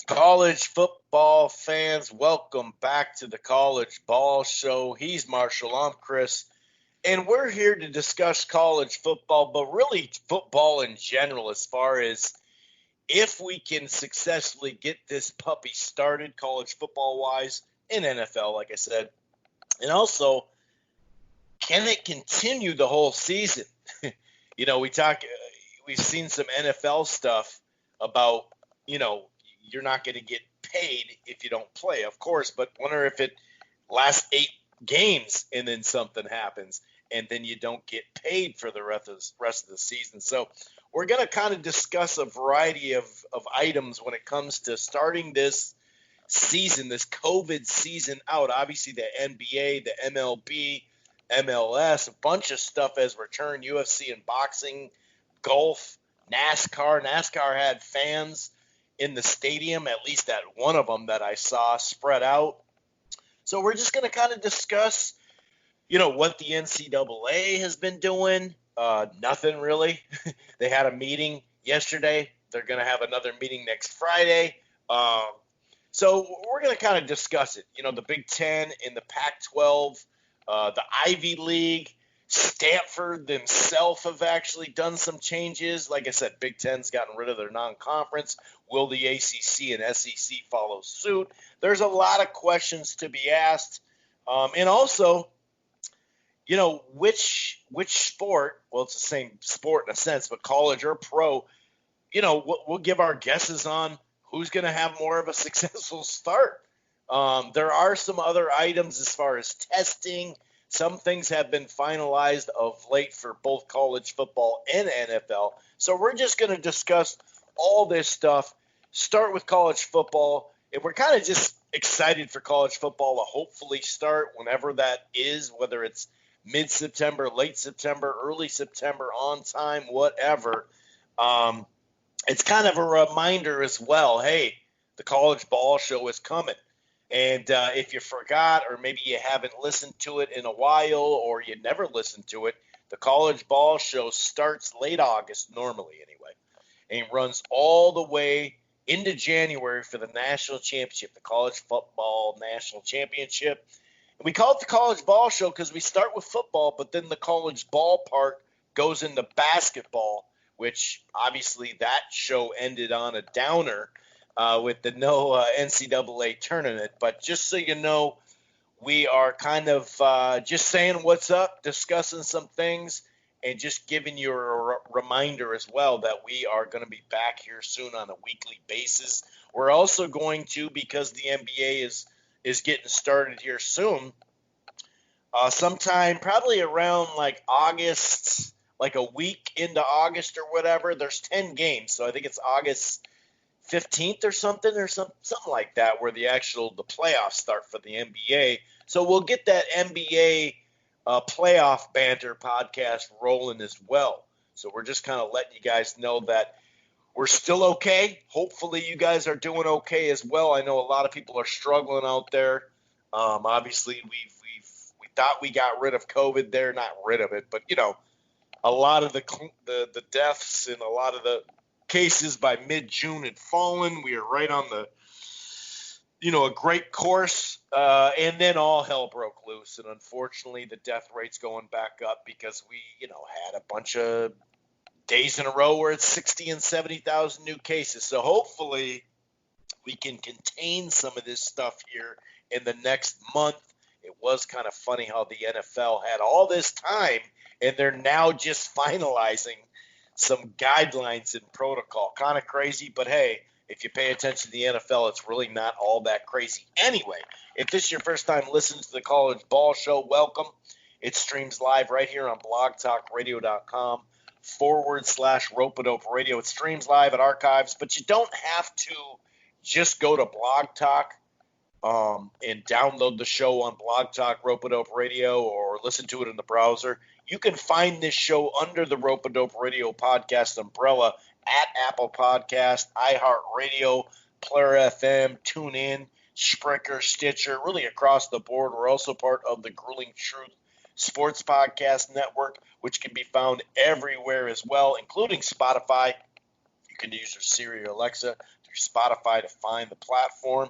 College football fans, welcome back to the College Ball Show. He's Marshall, I'm Chris, and we're here to discuss college football, but really football in general as far as if we can successfully get this puppy started college football-wise in NFL, like I said, and also, can it continue the whole season? We've seen some NFL stuff about, you're not going to get paid if you don't play, of course, but wonder if it lasts 8 games and then something happens and then you don't get paid for the rest of the season. So we're going to kind of discuss a variety of items when it comes to starting this season, this COVID season out. Obviously the NBA, the MLB, MLS, a bunch of stuff has returned, UFC and boxing, golf, NASCAR. NASCAR had fans in the stadium, at least at one of them that I saw spread out. So we're just going to kind of discuss, what the NCAA has been doing. Nothing really. They had a meeting yesterday. They're going to have another meeting next Friday. So we're going to kind of discuss it. The Big Ten and the Pac-12, the Ivy League, Stanford themselves have actually done some changes. Like I said, Big Ten's gotten rid of their non-conference. Will the ACC and SEC follow suit? There's a lot of questions to be asked. And also, which sport, well, it's the same sport in a sense, but college or pro, we'll give our guesses on who's going to have more of a successful start. There are some other items as far as testing. Some things have been finalized of late for both college football and NFL. So we're just going to discuss all this stuff, start with college football, and we're kind of just excited for college football to hopefully start whenever that is, whether it's mid-September, late September, early September, on time, whatever. It's kind of a reminder as well, hey, the College Ball Show is coming. And if you forgot or maybe you haven't listened to it in a while or you never listened to it, the College Ball Show starts late August normally anyway and runs all the way into January for the national championship, the College Football National Championship. And we call it the College Ball Show because we start with football, but then the college ball part goes into basketball, which obviously that show ended on a downer with the no NCAA tournament. But just so you know, we are kind of just saying what's up, discussing some things, and just giving you a reminder as well that we are going to be back here soon on a weekly basis. We're also going to, because the NBA is getting started here soon, sometime probably around like August, like a week into August or whatever, there's 10 games. So I think it's August 15th or something like that, where the playoffs start for the NBA. So we'll get that NBA playoff banter podcast rolling as well. So we're just kind of letting you guys know that we're still okay. Hopefully you guys are doing okay as well. I know a lot of people are struggling out there. Obviously we thought we got rid of COVID there, not rid of it, but a lot of the deaths and a lot of the cases by mid-June had fallen. We are right on the, a great course. And then all hell broke loose. And unfortunately, the death rate's going back up because we, had a bunch of days in a row where it's 60 and 70,000 new cases. So hopefully we can contain some of this stuff here in the next month. It was kind of funny how the NFL had all this time and they're now just finalizing some guidelines and protocol. Kind of crazy, but hey, if you pay attention to the NFL, it's really not all that crazy. Anyway, if this is your first time listening to the College Ball Show, welcome. It streams live right here on blogtalkradio.com/Rope-A-Dope Radio. It streams live at archives, but you don't have to just go to Blog Talk and download the show on Blog Talk Rope-A-Dope Radio or listen to it in the browser. You can find this show under the Rope-A-Dope Radio podcast umbrella at Apple Podcast, iHeartRadio, Player FM, TuneIn, Spreaker, Stitcher, really across the board. We're also part of the Grueling Truth Sports Podcast Network, which can be found everywhere as well, including Spotify. You can use your Siri or Alexa through Spotify to find the platform.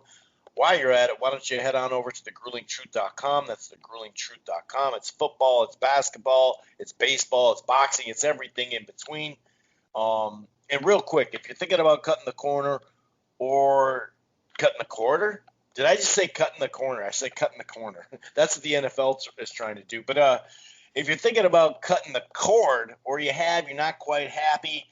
While you're at it, why don't you head on over to thegruelingtruth.com. That's thegruelingtruth.com. It's football, it's basketball, it's baseball, it's boxing, it's everything in between. And real quick, if you're thinking about cutting the corner or cutting the quarter, did I just say cutting the corner? I said cutting the corner. That's what the NFL is trying to do. But if you're thinking about cutting the cord, or you're not quite happy,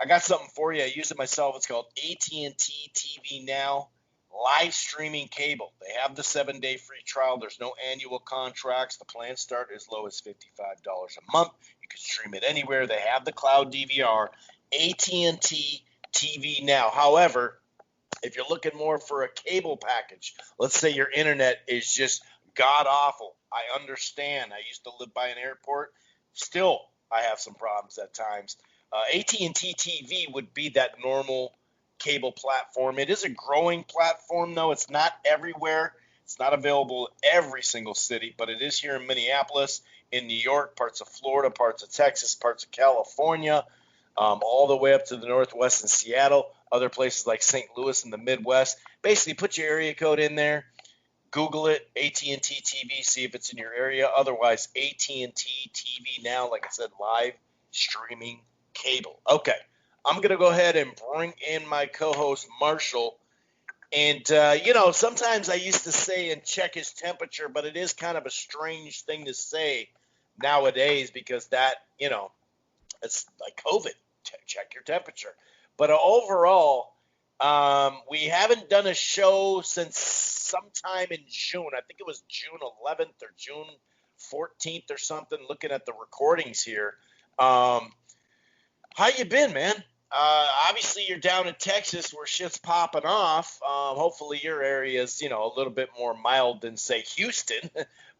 I got something for you. I use it myself. It's called AT&T TV Now live streaming cable. They have the 7-day free trial. There's no annual contracts. The plans start as low as $55 a month. You can stream it anywhere. They have the cloud DVR. AT&T TV Now. However, if you're looking more for a cable package, let's say your internet is just god awful. I understand. I used to live by an airport. Still, I have some problems at times. AT&T TV would be that normal cable platform. It is a growing platform, though. It's not everywhere. It's not available in every single city, but it is here in Minneapolis, in New York, parts of Florida, parts of Texas, parts of California, all the way up to the Northwest and Seattle, other places like St. Louis in the Midwest. Basically, put your area code in there, Google it, AT&T TV, see if it's in your area. Otherwise, AT&T TV Now, like I said, live streaming cable. Okay, I'm going to go ahead and bring in my co-host, Marshall. And, sometimes I used to say and check his temperature, but it is kind of a strange thing to say nowadays because that, it's like COVID. Check your temperature. But overall, we haven't done a show since sometime in June. I think it was June 11th or June 14th or something, looking at the recordings here. How you been, man? Obviously, you're down in Texas where shit's popping off. Hopefully your area is, a little bit more mild than, say, Houston.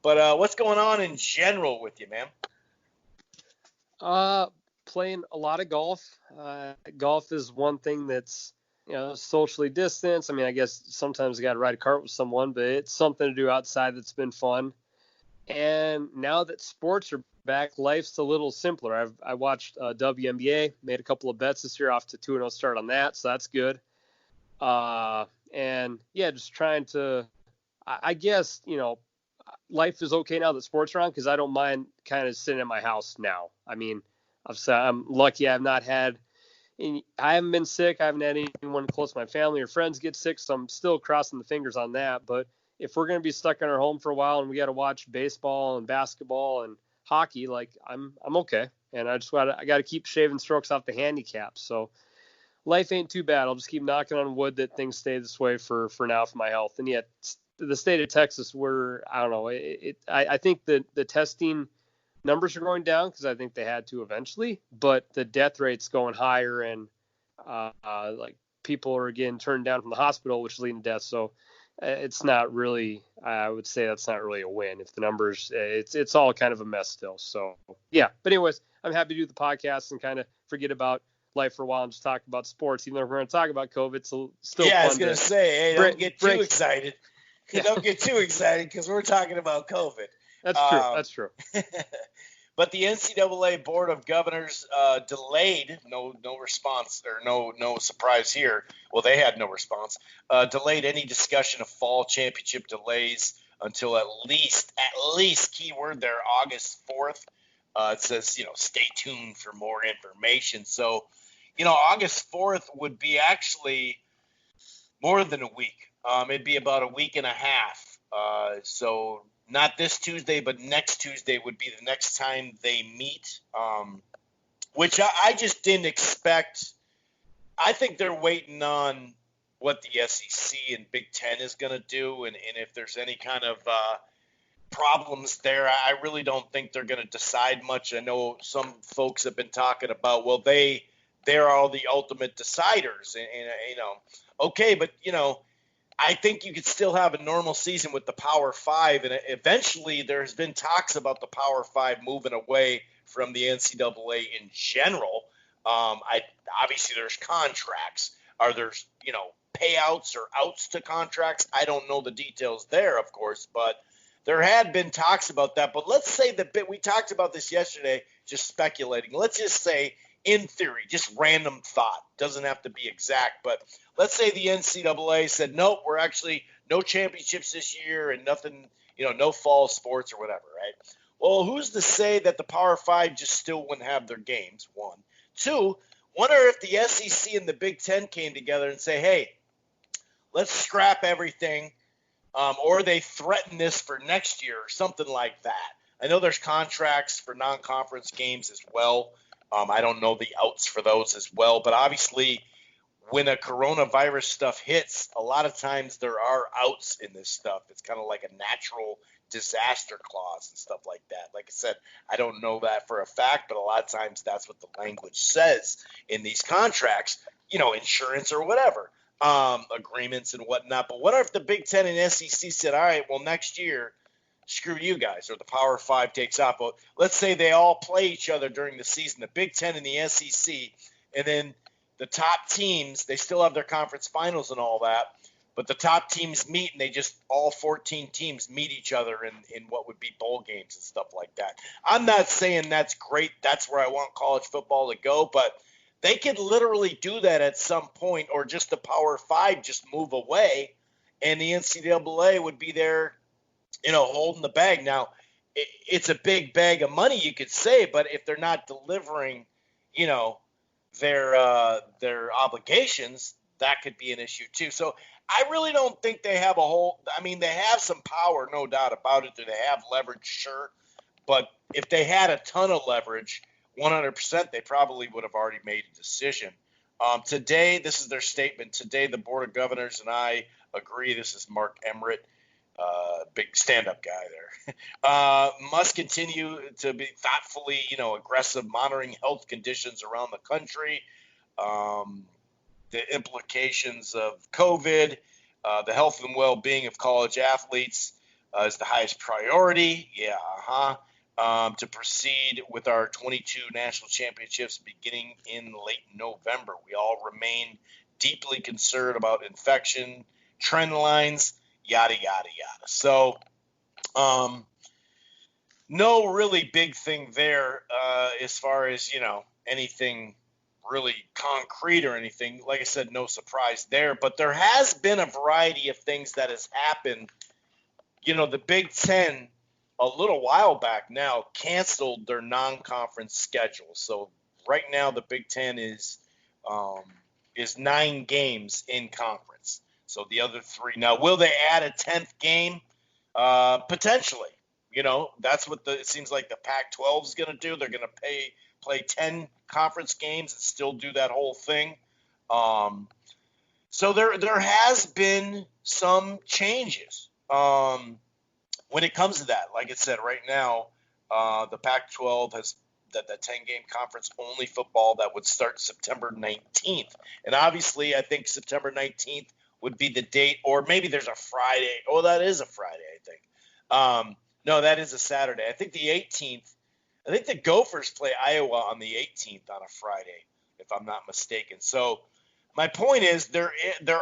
But what's going on in general with you, man? Playing a lot of golf. Golf is one thing that's, socially distanced. I mean, I guess sometimes you got to ride a cart with someone, but it's something to do outside that's been fun. And now that sports are back, life's a little simpler. I watched WNBA, made a couple of bets this year, off to 2-0 start on that, so that's good. Just trying to, I guess, life is okay now that sports are on because I don't mind kind of sitting at my house now. I mean, I'm lucky I haven't been sick. I haven't had anyone close to my family or friends get sick, so I'm still crossing the fingers on that. But if we're going to be stuck in our home for a while and we got to watch baseball and basketball and hockey, like I'm okay. And I got to keep shaving strokes off the handicap. So life ain't too bad. I'll just keep knocking on wood that things stay this way for now for my health. And yet the state of Texas, I don't know. I think that the testing numbers are going down because I think they had to eventually, but the death rate's going higher and like people are getting turned down from the hospital, which is leading to death. So it's not really, I would say that's not really a win. If the numbers, it's all kind of a mess still. So yeah, but anyways, I'm happy to do the podcast and kind of forget about life for a while and just talk about sports, even though we're going to talk about COVID. So still fun. I was going to say, hey, don't get too excited. Yeah. Don't get too excited because we're talking about COVID. That's true. But the NCAA Board of Governors delayed, no response, or no surprise here. Well, they had no response. Delayed any discussion of fall championship delays until at least keyword there, August 4th. It says, stay tuned for more information. So, August 4th would be actually more than a week. It'd be about a week and a half. So not this Tuesday, but next Tuesday would be the next time they meet, which I just didn't expect. I think they're waiting on what the SEC and Big Ten is going to do, and if there's any kind of problems there, I really don't think they're going to decide much. I know some folks have been talking about, well, they're all the ultimate deciders, and okay, but I think you could still have a normal season with the Power Five, and eventually there's been talks about the Power Five moving away from the NCAA in general. Obviously there's contracts. Are there payouts or outs to contracts? I don't know the details there, of course, but there had been talks about that. But let's say that we talked about this yesterday, just speculating. Let's just say in theory, just random thought, doesn't have to be exact, but let's say the NCAA said, nope, we're actually no championships this year and nothing, no fall sports or whatever, right? Well, who's to say that the Power Five just still wouldn't have their games? One. Two, wonder if the SEC and the Big Ten came together and say, hey, let's scrap everything, or they threaten this for next year or something like that. I know there's contracts for non-conference games as well. I don't know the outs for those as well, but obviously when a coronavirus stuff hits, a lot of times there are outs in this stuff. It's kind of like a natural disaster clause and stuff like that. Like I said, I don't know that for a fact, but a lot of times that's what the language says in these contracts, insurance or whatever, agreements and whatnot. But what if the Big Ten and SEC said, all right, well, next year, screw you guys, or the Power Five takes off. Well, let's say they all play each other during the season, the Big Ten and the SEC, and then the top teams, they still have their conference finals and all that, but the top teams meet and they just, all 14 teams meet each other in what would be bowl games and stuff like that. I'm not saying that's great. That's where I want college football to go, but they could literally do that at some point, or just the Power Five just move away and the NCAA would be there, holding the bag. Now, it's a big bag of money, you could say, but if they're not delivering, their obligations, that could be an issue too. So I really don't think they have they have some power, no doubt about it. Do they have leverage? Sure. But if they had a ton of leverage, 100%, they probably would have already made a decision. Today, this is their statement. Today, the Board of Governors and I agree. This is Mark Emmert, big stand-up guy there, must continue to be thoughtfully, aggressive, monitoring health conditions around the country, the implications of COVID, the health and well-being of college athletes is the highest priority. Yeah, to proceed with our 22 national championships beginning in late November. We all remain deeply concerned about infection trend lines, yada, yada, yada. So, no really big thing there as far as, anything really concrete or anything. Like I said, no surprise there. But there has been a variety of things that has happened. The Big Ten, a little while back now, canceled their non-conference schedule. So right now the Big Ten is 9 games in conference. So the other 3. Now, will they add a 10th game? Potentially. That's what it seems like the Pac-12 is going to do. They're going to play 10 conference games and still do that whole thing. So there has been some changes when it comes to that. Like I said, right now, the Pac-12 has that 10-game conference only football that would start September 19th. And obviously, I think September 19th would be the date, or maybe there's a Friday. Oh, that is a Friday, I think. No, that is a Saturday. I think the 18th. I think the Gophers play Iowa on the 18th on a Friday, if I'm not mistaken. So my point is there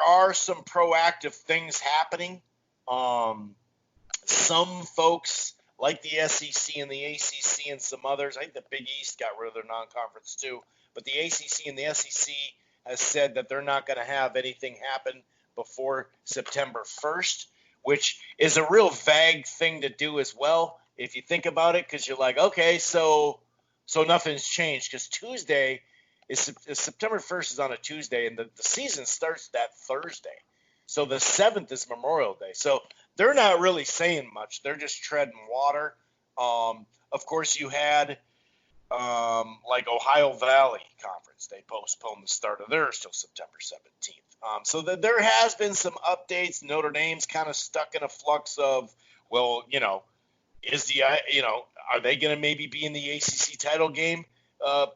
are some proactive things happening. Some folks like the SEC and the ACC and some others, I think the Big East got rid of their non-conference too, but the ACC and the SEC has said that they're not going to have anything happen before September 1st, which is a real vague thing to do as well, if you think about it, because you're like, okay, so nothing's changed, because Tuesday is September 1st is on a Tuesday, and the season starts that Thursday. So the 7th is Memorial Day. So they're not really saying much. They're just treading water. Of course, you had like Ohio Valley Conference. They postponed the start of theirs till September 17th. So there has been some updates. Notre Dame's kind of stuck in a flux of, well, are they going to maybe be in the ACC title game?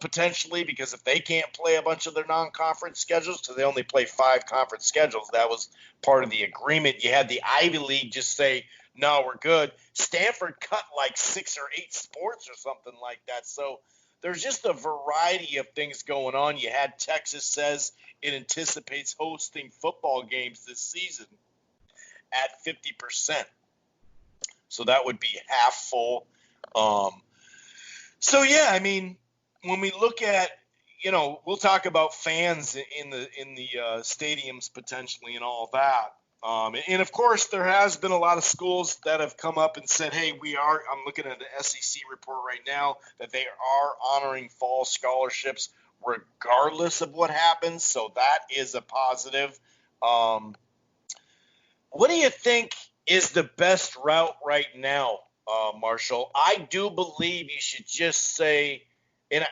Potentially, because if they can't play a bunch of their non-conference schedules, because they only play 5 conference schedules, that was part of the agreement. You had the Ivy League just say, no, we're good. Stanford cut like 6 or 8 sports or something like that. So there's just a variety of things going on. You had Texas says it anticipates hosting football games this season at 50%. So that would be half full. So, yeah, I mean, when we look at, we'll talk about fans in the stadiums potentially and all that. And of course, there has been a lot of schools that have come up and said, hey, I'm looking at the SEC report right now, that they are honoring fall scholarships regardless of what happens. So that is a positive. What do you think is the best route right now, Marshall? I do believe you should just say, and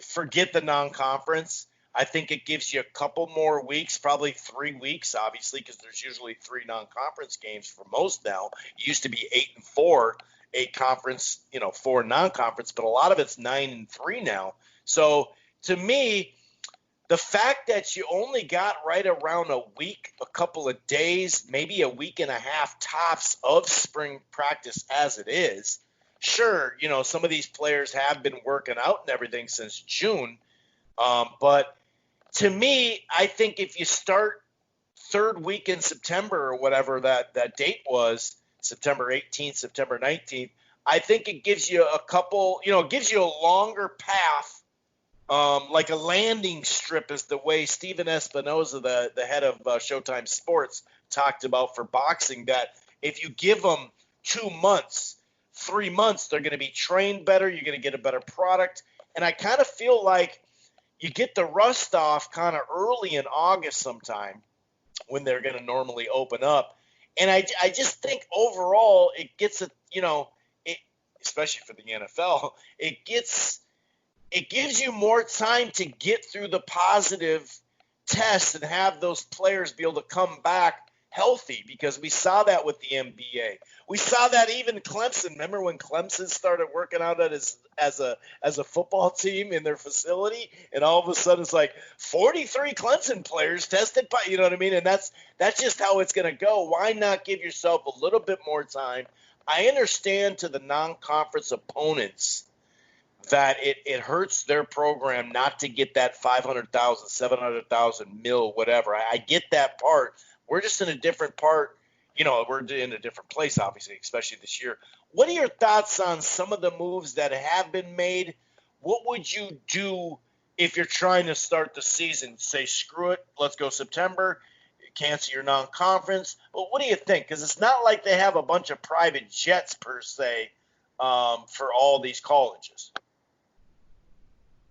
forget the non-conference. I think it gives you a couple more weeks, probably 3 weeks, obviously, because there's usually 3 non-conference games for most now. It used to be 8 and 4, 8 conference, 4 non-conference, but a lot of it's 9 and 3 now. So to me, the fact that you only got right around a week, a couple of days, maybe a week and a half tops of spring practice as it is, sure, some of these players have been working out and everything since June, but to me, I think if you start third week in September or whatever that date was, September 18th, September 19th, I think it gives you a couple, it gives you a longer path, like a landing strip is the way Steven Espinoza, the head of Showtime Sports, talked about for boxing, that if you give them 2 months, 3 months, they're going to be trained better, you're going to get a better product. And I kind of feel like you get the rust off kind of early in August sometime when they're going to normally open up. And I just think overall it gets especially for the NFL, it gives you more time to get through the positive tests and have those players be able to come back healthy, because we saw that with the NBA. We saw that even Clemson. Remember when Clemson started working out as a football team in their facility, and all of a sudden it's like 43 Clemson players tested, you know what I mean? And that's just how it's going to go. Why not give yourself a little bit more time? I understand to the non-conference opponents that it hurts their program not to get that 500,000, 700,000 mil, whatever. I get that part. We're just in a different part. We're in a different place, obviously, especially this year. What are your thoughts on some of the moves that have been made? What would you do if you're trying to start the season? Say, screw it, let's go September, cancel your non-conference. Well, what do you think? Because it's not like they have a bunch of private jets, per se, for all these colleges.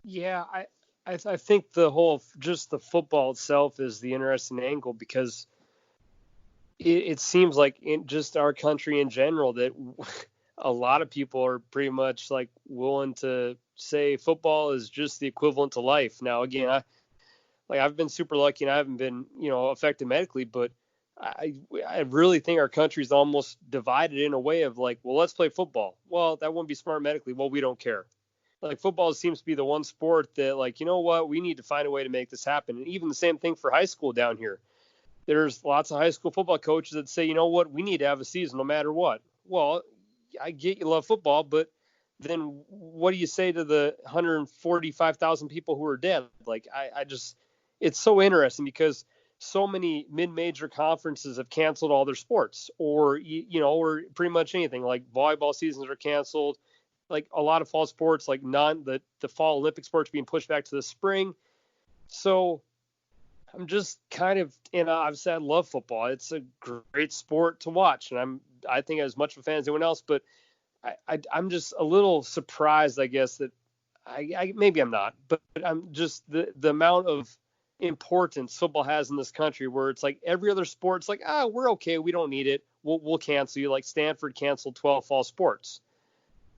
Yeah, I think just the football itself is the interesting angle, because it seems like in just our country in general that a lot of people are pretty much like willing to say football is just the equivalent to life. Now, again, I've been super lucky and I haven't been, affected medically, but I really think our country's almost divided in a way of like, well, let's play football. Well, that wouldn't be smart medically. Well, we don't care. Like, football seems to be the one sport that, like, you know what, we need to find a way to make this happen. And even the same thing for high school down here. There's lots of high school football coaches that say, you know what, we need to have a season no matter what. Well, I get you love football, but then what do you say to the 145,000 people who are dead? Like, it's so interesting because so many mid-major conferences have canceled all their sports, or pretty much anything. Like, volleyball seasons are canceled. Like, a lot of fall sports, like the fall Olympic sports being pushed back to the spring. So I'm just kind of, obviously I love football. It's a great sport to watch, and I think as much of a fan as anyone else, but I'm just a little surprised, I guess, that maybe I'm not, but I'm just the amount of importance football has in this country, where it's like every other sport, it's like, we're okay, we don't need it, we'll cancel you. Like, Stanford canceled 12 fall sports,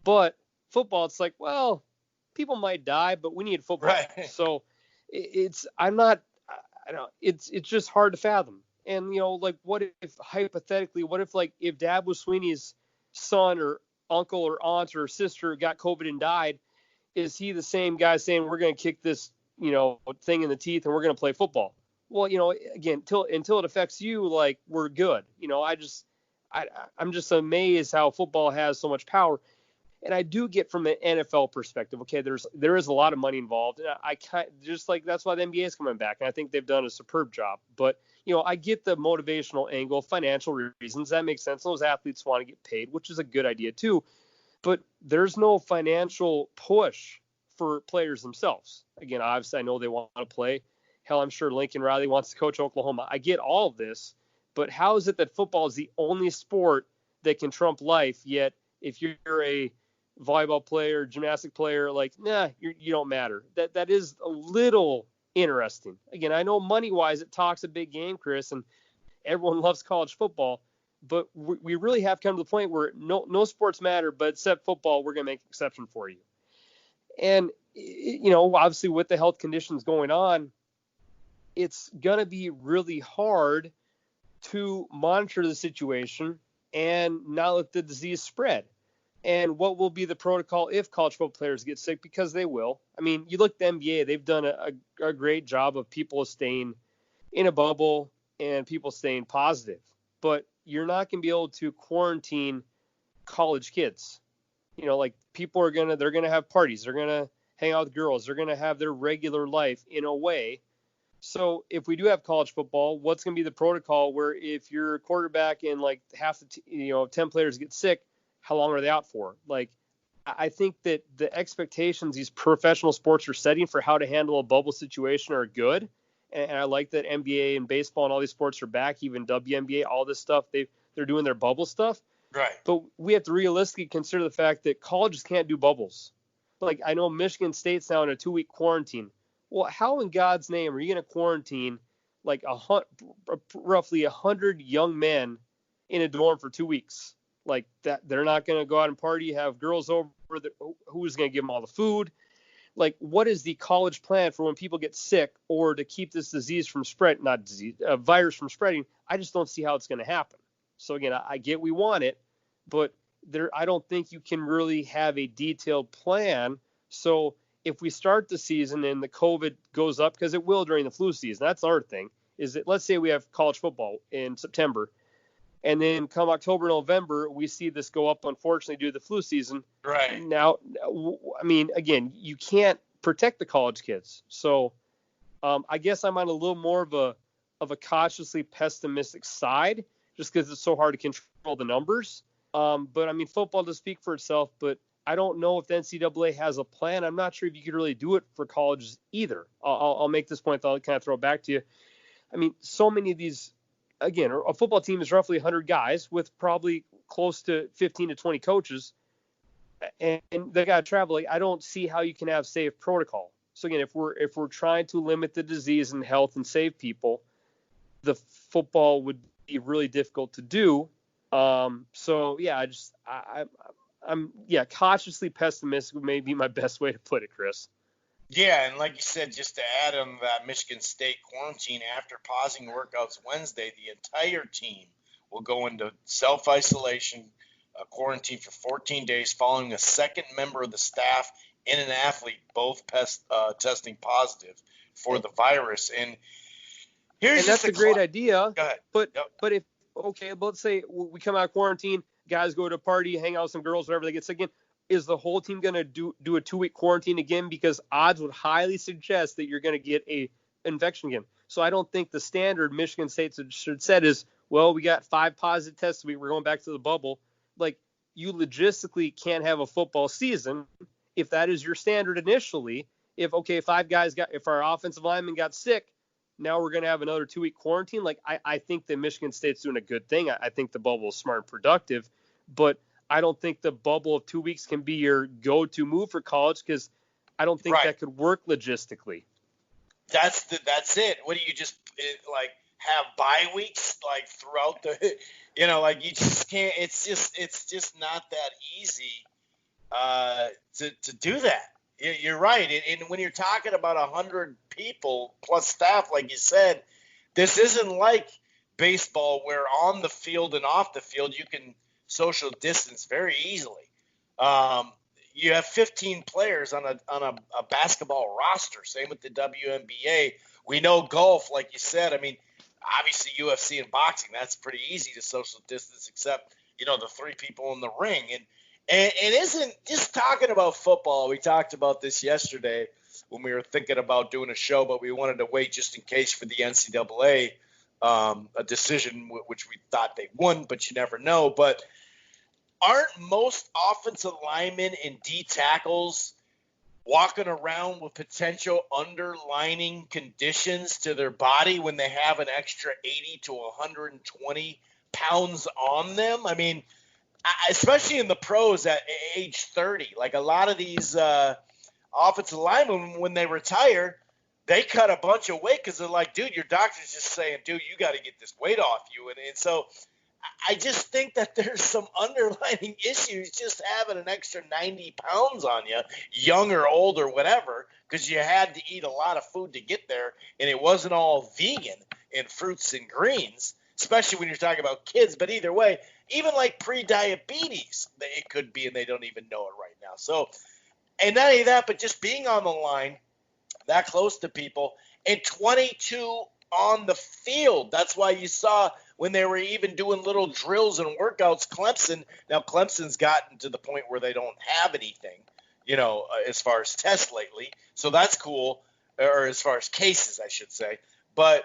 but football, it's like, well, people might die, but we need football. Right. So it's just hard to fathom. And, like, what if hypothetically, if Dad was Sweeney's son or uncle or aunt or sister got COVID and died, is he the same guy saying, we're going to kick this, thing in the teeth and we're going to play football? Well, again, until it affects you, like, we're good. I'm just amazed how football has so much power. And I do get from an NFL perspective, okay, there is a lot of money involved. And I just like, that's why the NBA is coming back. And I think they've done a superb job. But, I get the motivational angle, financial reasons. That makes sense. Those athletes want to get paid, which is a good idea too. But there's no financial push for players themselves. Again, obviously, I know they want to play. Hell, I'm sure Lincoln Riley wants to coach Oklahoma. I get all of this, but how is it that football is the only sport that can trump life? Yet, if you're a volleyball player, gymnastic player, like, nah, you don't matter. That is a little interesting. Again, I know money-wise it talks a big game, Chris, and everyone loves college football, but we really have come to the point where no sports matter, but except football, we're going to make an exception for you. And, obviously with the health conditions going on, it's going to be really hard to monitor the situation and not let the disease spread. And what will be the protocol if college football players get sick? Because they will. I mean, you look at the NBA, they've done a great job of people staying in a bubble and people staying positive. But you're not going to be able to quarantine college kids. Like people they're going to have parties. They're going to hang out with girls. They're going to have their regular life in a way. So if we do have college football, what's going to be the protocol where if you're a quarterback and like half the 10 players get sick, how long are they out for? Like, I think that the expectations these professional sports are setting for how to handle a bubble situation are good. And I like that NBA and baseball and all these sports are back, even WNBA, all this stuff. They're doing their bubble stuff. Right. But we have to realistically consider the fact that colleges can't do bubbles. Like, I know Michigan State's now in a 2-week quarantine. Well, how in God's name are you going to quarantine like roughly 100 young men in a dorm for 2 weeks? Like that, they're not going to go out and party, have girls over. Who's going to give them all the food? Like, what is the college plan for when people get sick or to keep this virus from spreading? I just don't see how it's going to happen. So again, I get we want it, but I don't think you can really have a detailed plan. So if we start the season and the COVID goes up, because it will during the flu season, that's our thing, is that let's say we have college football in September, and then come October, November, we see this go up, unfortunately, due to the flu season. Right. Now, I mean, again, you can't protect the college kids. So I guess I'm on a little more of a cautiously pessimistic side just because it's so hard to control the numbers. But, I mean, football does speak for itself, but I don't know if the NCAA has a plan. I'm not sure if you could really do it for colleges either. I'll make this point, I'll kind of throw it back to you. I mean, so many of these, again, a football team is roughly 100 guys with probably close to 15 to 20 coaches, and they got to travel. Like, I don't see how you can have safe protocol. So again, if we're trying to limit the disease and health and save people, the football would be really difficult to do. So yeah, I'm cautiously pessimistic may be my best way to put it, Chris. Yeah, and like you said, just to add on that Michigan State quarantine, after pausing workouts Wednesday, the entire team will go into self-isolation, quarantine for 14 days following a second member of the staff and an athlete both testing positive for the virus. And that's a great idea. Go ahead. But let's say we come out of quarantine, guys go to a party, hang out with some girls, whatever, they get sick again. Is the whole team going to do a 2-week quarantine again? Because odds would highly suggest that you're going to get a infection again. So I don't think the standard Michigan State should set is, well, we got 5 positive tests, we're going back to the bubble. Like, you logistically can't have a football season if that is your standard initially. If our offensive lineman got sick, now we're going to have another 2-week quarantine. Like, I think that Michigan State's doing a good thing. I think the bubble is smart and productive, but I don't think the bubble of 2 weeks can be your go-to move for college because I don't think that could work logistically. That's it. What do you just like have bye weeks like throughout the, like you just can't. It's just not that easy to do that. You're right. And when you're talking about 100 people plus staff, like you said, this isn't like baseball where on the field and off the field you can social distance very easily. You have 15 players on a basketball roster. Same with the WNBA. We know golf, like you said. I mean, obviously UFC and boxing, that's pretty easy to social distance, except the 3 people in the ring. And it isn't just talking about football. We talked about this yesterday when we were thinking about doing a show, but we wanted to wait just in case for the NCAA a decision which we thought they won, but you never know. But aren't most offensive linemen and D tackles walking around with potential underlining conditions to their body when they have an extra 80 to 120 pounds on them. I mean, especially in the pros at age 30, like a lot of these offensive linemen, when they retire, they cut a bunch of weight because they're like, dude, your doctor's just saying, dude, you got to get this weight off you. And so I just think that there's some underlying issues just having an extra 90 pounds on you, young or old or whatever, because you had to eat a lot of food to get there, and it wasn't all vegan and fruits and greens, especially when you're talking about kids. But either way, even like pre-diabetes, it could be, and they don't even know it right now. So, and not only that, but just being on the line that close to people, and 22 on the field. That's why you saw when they were even doing little drills and workouts, Clemson's gotten to the point where they don't have anything, as far as tests lately. So that's cool, or as far as cases, I should say. But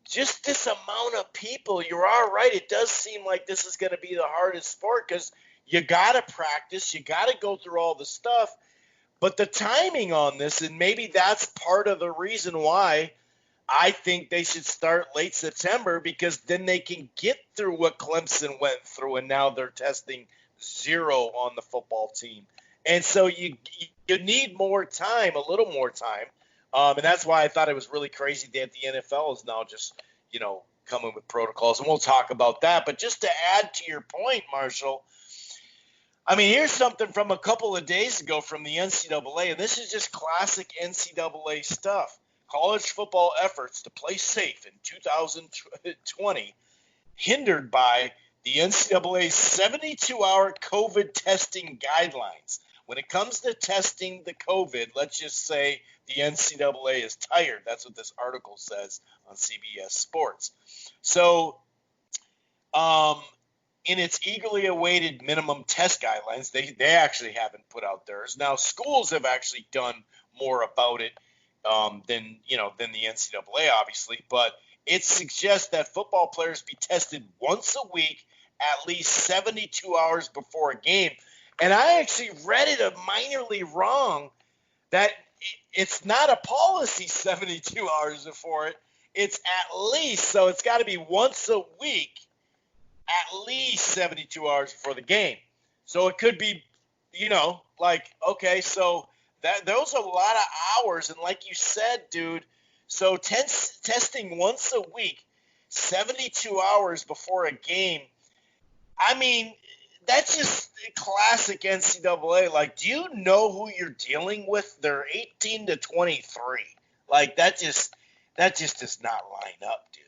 just this amount of people, you're all right. It does seem like this is going to be the hardest sport because you got to practice. You got to go through all the stuff. But the timing on this, and maybe that's part of the reason why I think they should start late September, because then they can get through what Clemson went through, and now they're testing 0 on the football team. And so you need more time, a little more time. And that's why I thought it was really crazy that the NFL is now just, coming with protocols. And we'll talk about that. But just to add to your point, Marshall, I mean, here's something from a couple of days ago from the NCAA, and this is just classic NCAA stuff. College football efforts to play safe in 2020 hindered by the NCAA's 72-hour COVID testing guidelines. When it comes to testing the COVID, let's just say the NCAA is tired. That's what this article says on CBS Sports. So, in its eagerly awaited minimum test guidelines, they actually haven't put out theirs. Now, schools have actually done more about it than the NCAA, obviously, but it suggests that football players be tested once a week, at least 72 hours before a game. And I actually read it minorly wrong that it's not a policy 72 hours before it. It's at least, so it's got to be once a week, at least 72 hours before the game. So it could be, okay, so those are a lot of hours. And like you said, dude, so testing once a week, 72 hours before a game, I mean, that's just classic NCAA. Like, do you know who you're dealing with? They're 18 to 23. Like, that just does not line up, dude.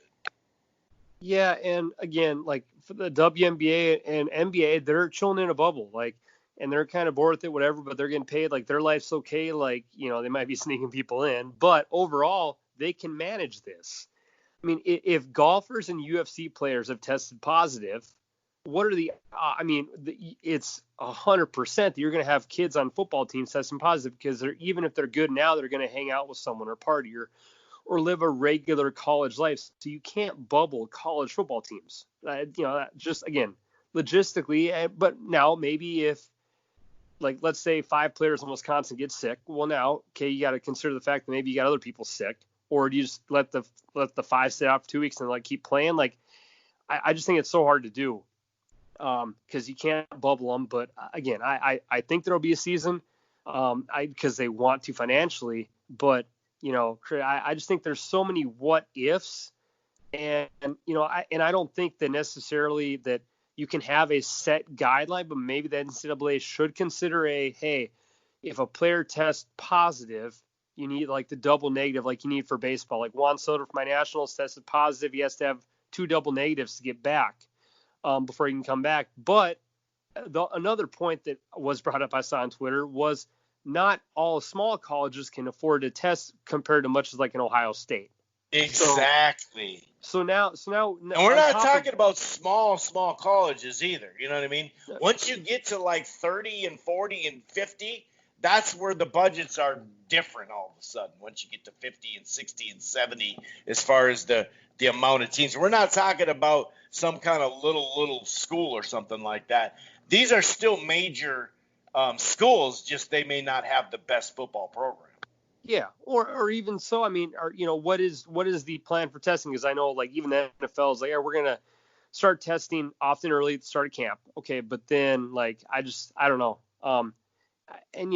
Yeah, and again, like for the WNBA and NBA, they're chilling in a bubble, like, and they're kind of bored with it, whatever. But they're getting paid, like their life's okay. Like, they might be sneaking people in, but overall, they can manage this. I mean, if golfers and UFC players have tested positive, what are the? It's 100% that you're going to have kids on football teams testing positive because even if they're good now, they're going to hang out with someone or party or live a regular college life. So you can't bubble college football teams. Just again, logistically. But now maybe if, like, let's say 5 players in Wisconsin get sick, well, now, okay, you got to consider the fact that maybe you got other people sick, or do you just let the 5 sit out for 2 weeks and like keep playing? Like, I just think it's so hard to do because you can't bubble them. But again, I think there'll be a season because they want to financially, but I just think there's so many what ifs, and I don't think that necessarily that you can have a set guideline, but maybe the NCAA should consider hey, if a player tests positive, you need like the double negative, like you need for baseball. Like Juan Soto for my Nationals tested positive, he has to have 2 double negatives to get back before he can come back. But another point that was brought up I saw on Twitter was not all small colleges can afford to test compared to much as like an Ohio State. Exactly. So now, and we're not talking about small colleges either. You know what I mean? Once you get to like 30 and 40 and 50, that's where the budgets are different all of a sudden. Once you get to 50 and 60 and 70, as far as the amount of teams, we're not talking about some kind of little school or something like that. These are still major schools, just they may not have the best football program. Yeah, or even so, I mean, what is the plan for testing? Because I know, like, even the NFL is like, yeah, we're gonna start testing often early at the start of camp. Okay, but then, like, I don't know. And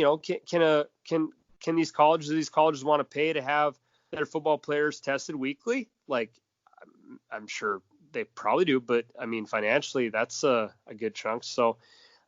can these colleges want to pay to have their football players tested weekly? Like, I'm sure they probably do, but I mean, financially, that's a good chunk. So,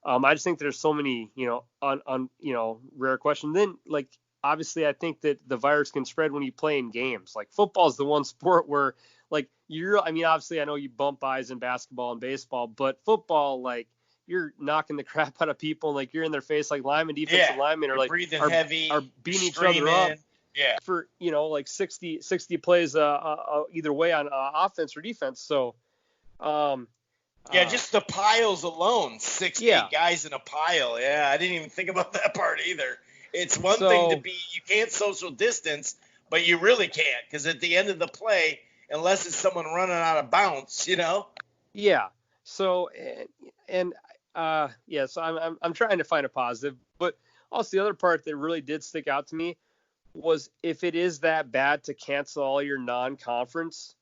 I just think there's so many, rare questions. Then, like, obviously, I think that the virus can spread when you play in games. Like, football is the one sport where, like, I mean, obviously, I know you bump eyes in basketball and baseball, but football, like, you're knocking the crap out of people, and, like, you're in their face, like linemen, defensive linemen, or you're like breathing heavy, are beating each other up. Yeah. For, like 60 plays either way on offense or defense. So, just the piles alone, 60 guys in a pile. Yeah, I didn't even think about that part either. It's one thing to be, you can't social distance, but you really can't, because at the end of the play, unless it's someone running out of bounds, Yeah. So, so I'm trying to find a positive, but also the other part that really did stick out to me was, if it is that bad to cancel all your non-conference,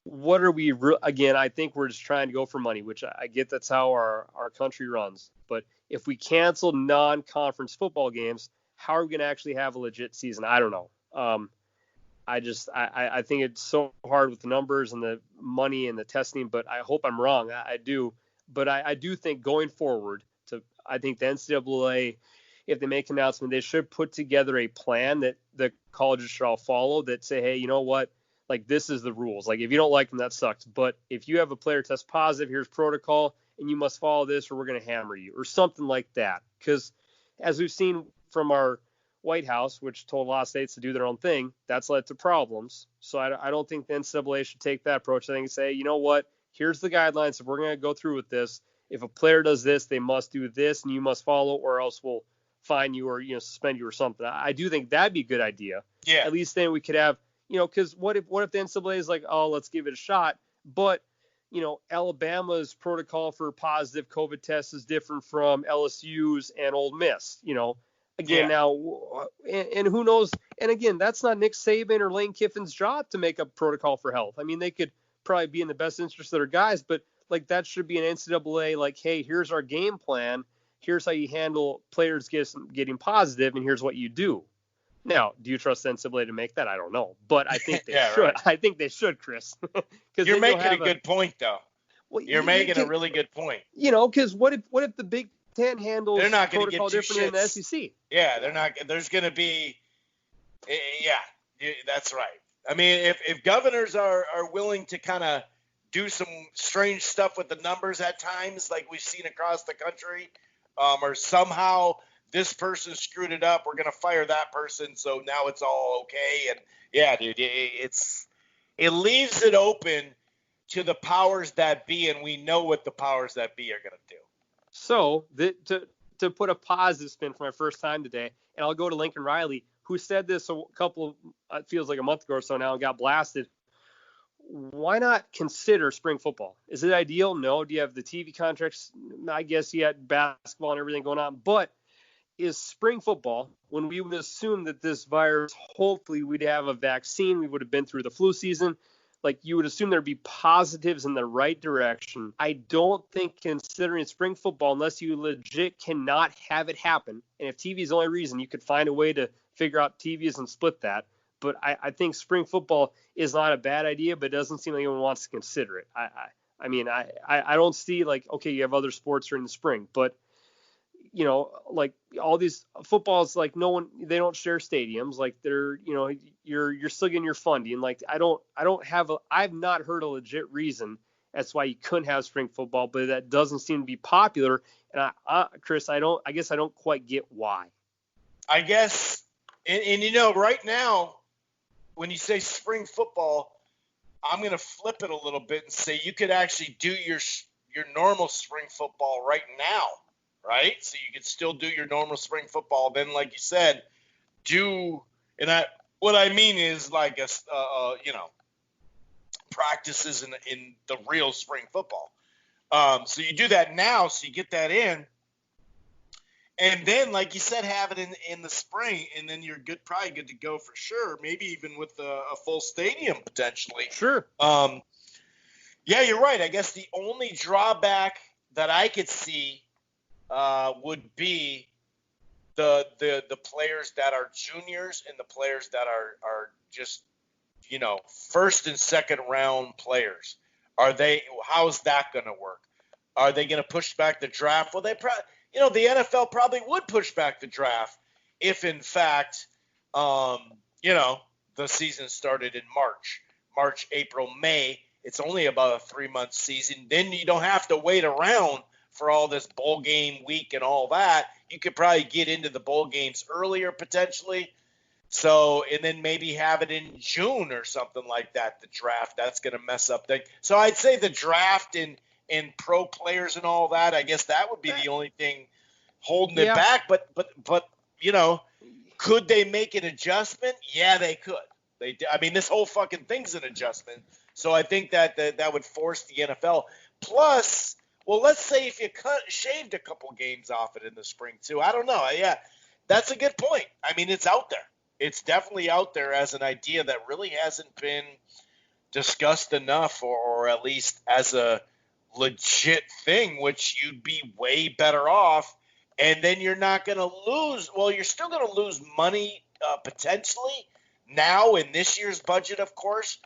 what are we again? I think we're just trying to go for money, which I get, that's how our country runs. But if we cancel non-conference football games, how are we going to actually have a legit season? I don't know. I think it's so hard with the numbers and the money and the testing, but I hope I'm wrong. I do. But I do think going forward, I think the NCAA, if they make an announcement, they should put together a plan that the colleges should all follow, that say, hey, you know what? Like, this is the rules. Like, if you don't like them, that sucks. But if you have a player test positive, here's protocol, and you must follow this, or we're going to hammer you, or something like that. Because as we've seen from our White House, which told a lot of states to do their own thing, that's led to problems. So I don't think the NCAA should take that approach. I think say, you know what? Here's the guidelines. If we're going to go through with this, if a player does this, they must do this, and you must follow, or else we'll fine you, or suspend you or something. I do think that'd be a good idea. Yeah. At least then we could have, because what if the NCAA is like, oh, let's give it a shot, but Alabama's protocol for positive COVID tests is different from LSU's and Ole Miss. Again, now, and who knows? And again, that's not Nick Saban or Lane Kiffin's job to make a protocol for health. I mean, they could probably be in the best interest of their guys, but like, that should be an NCAA, like, hey, here's our game plan. Here's how you handle players getting positive, and here's what you do. Now, do you trust NCAA to make that? I don't know, but I think they should. Right. I think they should, Chris. You're making a good point, though. Well, you're making a really good point. Because what if the Big Ten handles they're not protocol different than the SEC? Yeah, they're not. There's going to be. Yeah, that's right. I mean, if governors are willing to kind of do some strange stuff with the numbers at times, like we've seen across the country, or somehow this person screwed it up, we're going to fire that person, so now it's all okay. And yeah, dude, it leaves it open to the powers that be, and we know what the powers that be are going to do. So to put a positive spin for my first time today, and I'll go to Lincoln Riley, who said this a couple of, it feels like a month ago or so now, and got blasted. Why not consider spring football? Is it ideal? No. Do you have the TV contracts? I guess you had basketball and everything going on, but is spring football, when we would assume that this virus, hopefully we'd have a vaccine, we would have been through the flu season, like, you would assume there'd be positives in the right direction. I don't think considering spring football, unless you legit cannot have it happen, and if TV is the only reason, you could find a way to figure out TVs and split that. But I think spring football is not a bad idea, but it doesn't seem like anyone wants to consider it. I mean, I don't see, like, okay, you have other sports during the spring, but like all these footballs, like, they don't share stadiums. Like, they're, you're still getting your funding. Like, I've not heard a legit reason as to why you couldn't have spring football, but that doesn't seem to be popular. And Chris, I guess I don't quite get why. I guess, and right now, when you say spring football, I'm going to flip it a little bit and say you could actually do your normal spring football right now. Right? So you could still do your normal spring football. Then, like you said, what I mean is like practices in the real spring football. So you do that now, so you get that in. And then, like you said, have it in the spring, and then you're probably good to go for sure. Maybe even with a full stadium potentially. Sure. Yeah, you're right. I guess the only drawback that I could see would be the players that are juniors and the players that are just first and second round players. How's that going to work? Are they going to push back the draft? Well, they probably, the NFL probably would push back the draft if, in fact, the season started in March, April, May. It's only about a 3-month season. Then you don't have to wait around for all this bowl game week and all that. You could probably get into the bowl games earlier potentially. So, and then maybe have it in June or something like that, the draft. That's going to mess up things. So I'd say the draft and pro players and all that, I guess that would be the only thing holding it back. But could they make an adjustment? Yeah, they could. This whole fucking thing's an adjustment. So I think that would force the NFL. Plus, well, let's say if you shaved a couple games off it in the spring too. I don't know. Yeah, that's a good point. It's out there. It's definitely out there as an idea that really hasn't been discussed enough, or at least as a legit thing, which you'd be way better off. And then you're not going to lose. Well, you're still going to lose money potentially now in this year's budget, of course,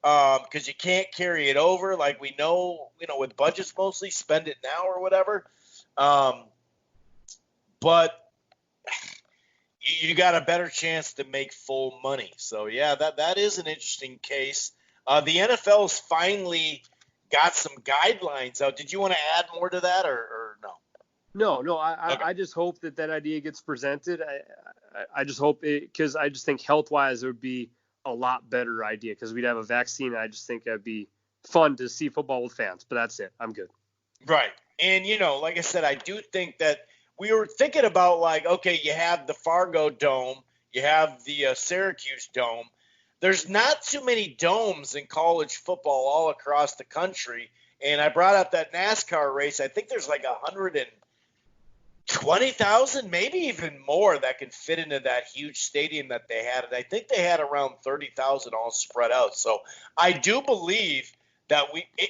because you can't carry it over. Like we know, with budgets mostly, spend it now or whatever. But you got a better chance to make full money. So, yeah, that is an interesting case. The NFL's finally got some guidelines out. Did you want to add more to that or no? No. I just hope that idea gets presented. I just hope because I just think health-wise it would be a lot better idea because we'd have a vaccine. And I just think it'd be fun to see football with fans. But that's it. I'm good. Right. And, like I said, I do think that we were thinking about, like, okay, you have the Fargo Dome, you have the Syracuse Dome. There's not too many domes in college football all across the country. And I brought up that NASCAR race. I think there's like 120,000, maybe even more, that can fit into that huge stadium that they had. And I think they had around 30,000 all spread out. So I do believe that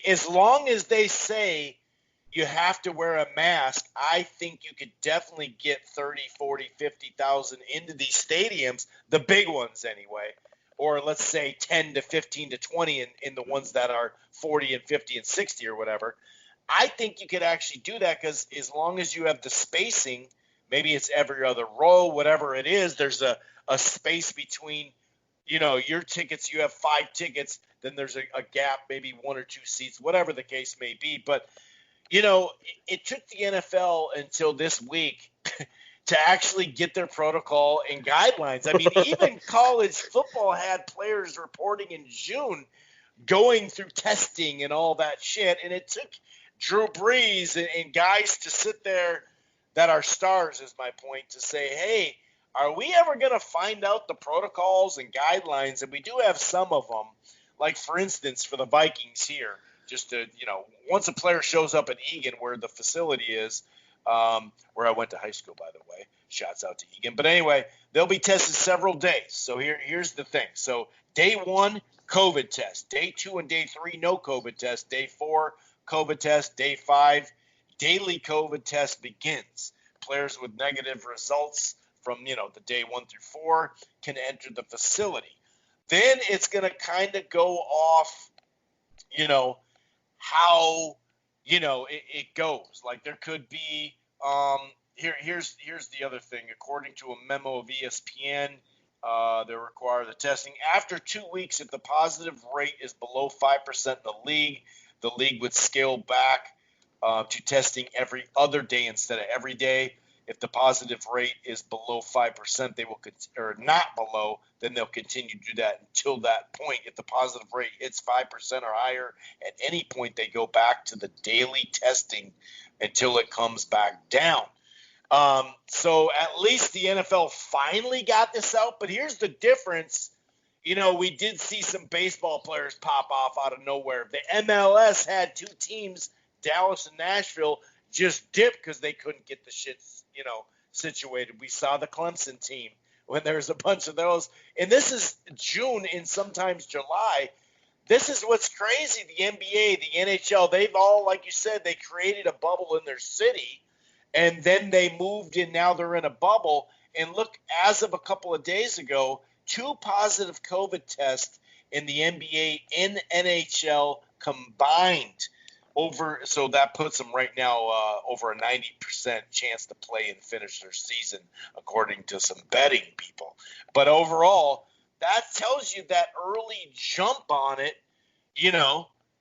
as long as they say you have to wear a mask, I think you could definitely get 30, 40, 50,000 into these stadiums, the big ones anyway, or let's say 10 to 15 to 20 in the ones that are 40 and 50 and 60 or whatever. I think you could actually do that because as long as you have the spacing, maybe it's every other row, whatever it is, there's a space between, your tickets, you have 5 tickets, then there's a gap, maybe 1 or 2 seats, whatever the case may be. But it took the NFL until this week to actually get their protocol and guidelines. Even college football had players reporting in June going through testing and all that shit. And it took Drew Brees and guys to sit there that are stars, is my point, to say, hey, are we ever going to find out the protocols and guidelines? And we do have some of them. Like, for instance, for the Vikings here, just to, once a player shows up at Egan, where the facility is, where I went to high school, by the way, shouts out to Egan. But anyway, they'll be tested several days. So here's the thing. So day 1, COVID test. Day 2 and day 3, no COVID test. Day 4, COVID test. Day 5, daily COVID test begins. Players with negative results from, the day 1 through 4 can enter the facility. Then it's going to kind of go off, how, it goes. Like there could be, here's the other thing. According to a memo of ESPN, they require the testing. After 2 weeks, if the positive rate is below 5% in the league would scale back to testing every other day instead of every day. If the positive rate is below 5%, they will or not below, then they'll continue to do that until that point. If the positive rate hits 5% or higher, at any point they go back to the daily testing until it comes back down. So at least the NFL finally got this out. But here's the difference. We did see some baseball players pop off out of nowhere. The MLS had 2 teams, Dallas and Nashville, just dip because they couldn't get the shit, situated. We saw the Clemson team when there's a bunch of those. And this is June and sometimes July. This is what's crazy. The NBA, the NHL, they've all, like you said, they created a bubble in their city, and then they moved in. Now they're in a bubble. And look, as of a couple of days ago, 2 positive COVID tests in the NBA and NHL combined so that puts them right now over a 90% chance to play and finish their season, according to some betting people. But overall, that tells you that early jump on it,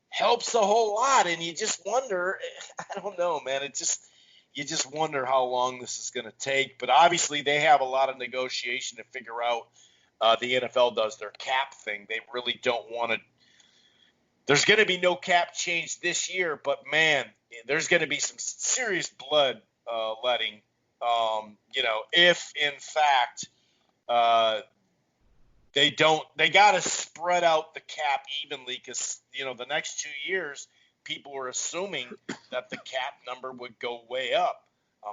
helps a whole lot. And you just wonder, I don't know, man. You just wonder how long this is going to take. But obviously they have a lot of negotiation to figure out. The NFL does their cap thing. They really don't want to. There's going to be no cap change this year, but man, there's going to be some serious blood letting. If in fact they got to spread out the cap evenly, because the next 2 years people were assuming that the cap number would go way up.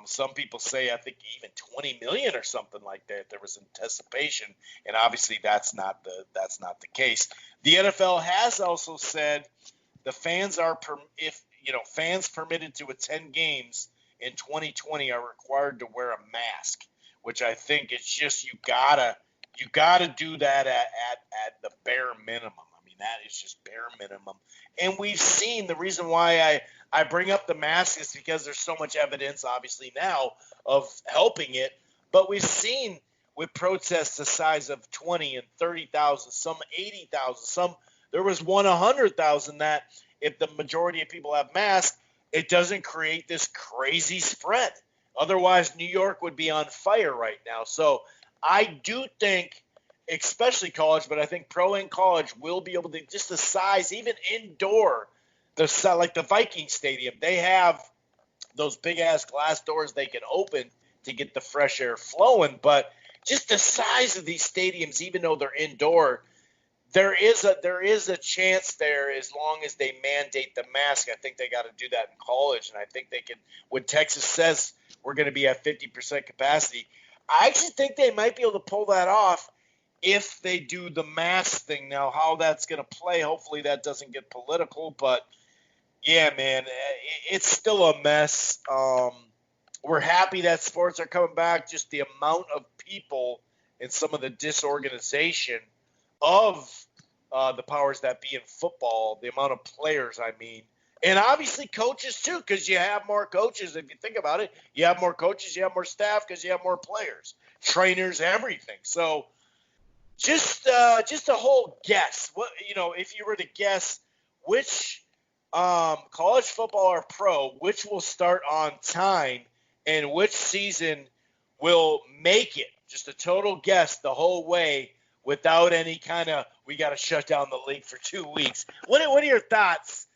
Some people say, I think even 20 million or something like that. There was anticipation, and obviously that's not the case. The NFL has also said the fans fans permitted to attend games in 2020 are required to wear a mask, which I think it's just you gotta do that at the bare minimum. I mean, that is just bare minimum. And we've seen, the reason why I bring up the mask is because there's so much evidence, obviously, now of helping it. But we've seen with protests the size of 20 and 30,000, some 80,000, there was 100,000, that if the majority of people have masks, it doesn't create this crazy spread. Otherwise, New York would be on fire right now. So I do think, especially college, but I think pro and college will be able to, just the size, even indoor, like the Viking Stadium, they have those big-ass glass doors they can open to get the fresh air flowing. But just the size of these stadiums, even though they're indoor, there is a chance there, as long as they mandate the mask. I think they got to do that in college, and I think they can. When Texas says we're going to be at 50% capacity, I actually think they might be able to pull that off if they do the mask thing. Now, how that's going to play, hopefully that doesn't get political, but yeah, man, it's still a mess. We're happy that sports are coming back. Just the amount of people and some of the disorganization of the powers that be in football, the amount of players, I mean, and obviously coaches too, because you have more coaches. If you think about it, you have more coaches, you have more staff, because you have more players, trainers, everything. So just a whole guess. What, if you were to guess which college football or pro, which will start on time and which season will make it, just a total guess the whole way without any kind of, we got to shut down the league for 2 weeks. What are your thoughts?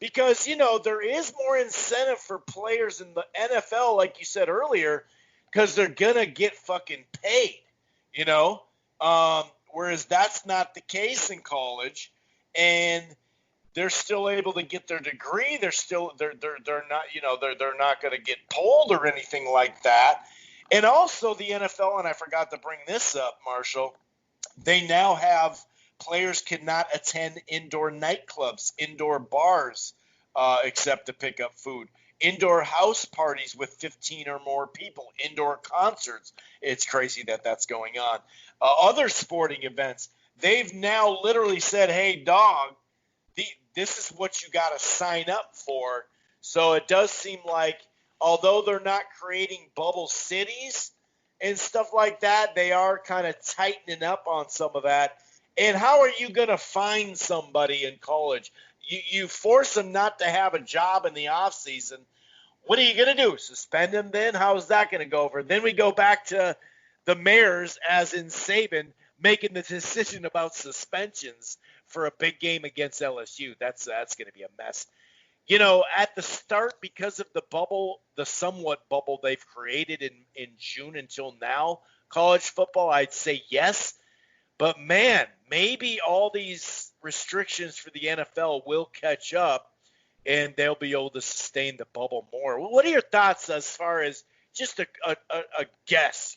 Because, there is more incentive for players in the NFL, like you said earlier, because they're going to get fucking paid, whereas that's not the case in college. And they're still able to get their degree. They're not, they're not going to get pulled or anything like that. And also the NFL, and I forgot to bring this up, Marshall, they now have players cannot attend indoor nightclubs, indoor bars, except to pick up food, indoor house parties with 15 or more people, indoor concerts. It's crazy that that's going on. Other sporting events, they've now literally said, hey, dog, this is what you got to sign up for. So it does seem like, although they're not creating bubble cities and stuff like that, they are kind of tightening up on some of that. And how are you going to find somebody in college? You force them not to have a job in the off season. What are you going to do? Suspend them then? How is that going to go over? Then we go back to the mayors, as in Saban, making the decision about suspensions for a big game against LSU. That's going to be a mess. At the start, because of the bubble, the somewhat bubble they've created in June until now, college football, I'd say yes. But, man, maybe all these restrictions for the NFL will catch up, and they'll be able to sustain the bubble more. What are your thoughts as far as just a guess,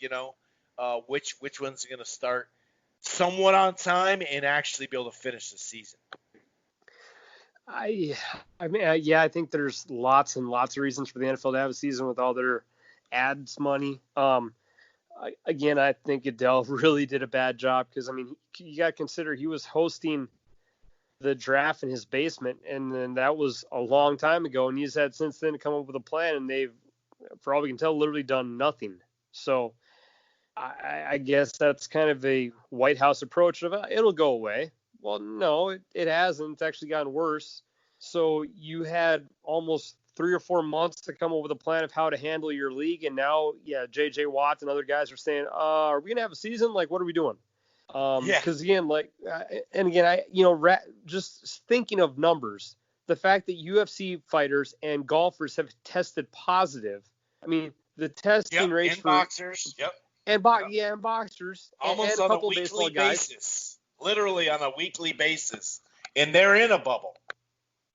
which one's going to start somewhat on time and actually be able to finish the season. I think there's lots and lots of reasons for the NFL to have a season with all their ads money. I think Goodell really did a bad job because, you got to consider he was hosting the draft in his basement, and then that was a long time ago, and he's had since then to come up with a plan, and they've, for all we can tell, literally done nothing. So I guess that's kind of a White House approach of it'll go away. Well, no, it hasn't. It's actually gotten worse. So you had almost 3 or 4 months to come up with a plan of how to handle your league, and now, J.J. Watt and other guys are saying, are we gonna have a season? Like, what are we doing? Because again, just thinking of numbers, the fact that UFC fighters and golfers have tested positive. The testing rates for boxers, and boxers, almost and a on couple a weekly basis, literally on a weekly basis, and they're in a bubble.